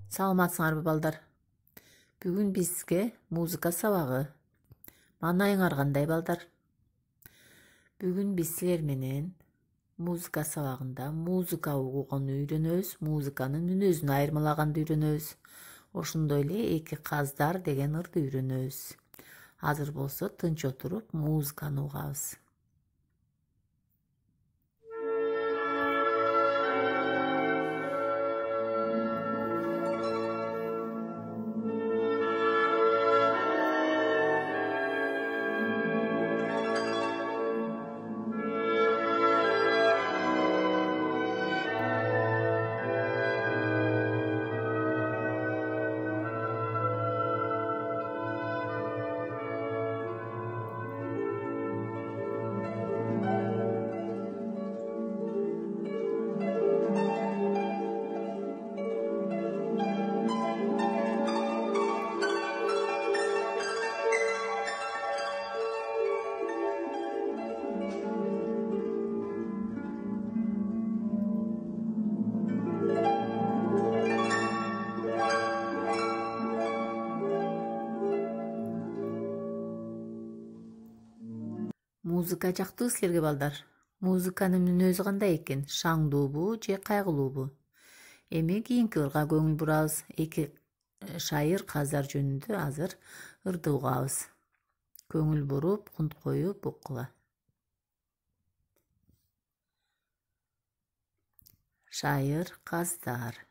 Саламатсыңарбы балдар? Бүгүн бизге музыка сабагы. Маанайыңар кандай балдар? Бүгүн биз силер менен музыка сабагында музыка угууну үйрөнөбүз, музыканын мүнөзүн айырмалаганды үйрөнөбүз. Ошондой эле эки каздар деген ырды үйрөнөбүз. Азыр болсо тынч отуруп музыканы угабыз. Музыка жактыбы силерге балдар? Музыканын мүнөзү кандай экен? Шаңдуубу же кайгылуубу? Эми кийинки ырга көңүл бурабыз. Эки шайыр каздар жөнүндө азыр ырды угабыз. Көңүл буруп, кунт коюп уккула. Шайыр каздар.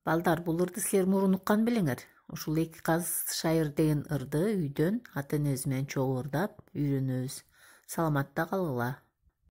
Балдар, бул ырды силер мурун уккан белеңер. Ушул эки каз шайыр деген ырды үйдөн ата энебиз менен чогуу ырдап үйрөнөбүз. Саламатта калгыла.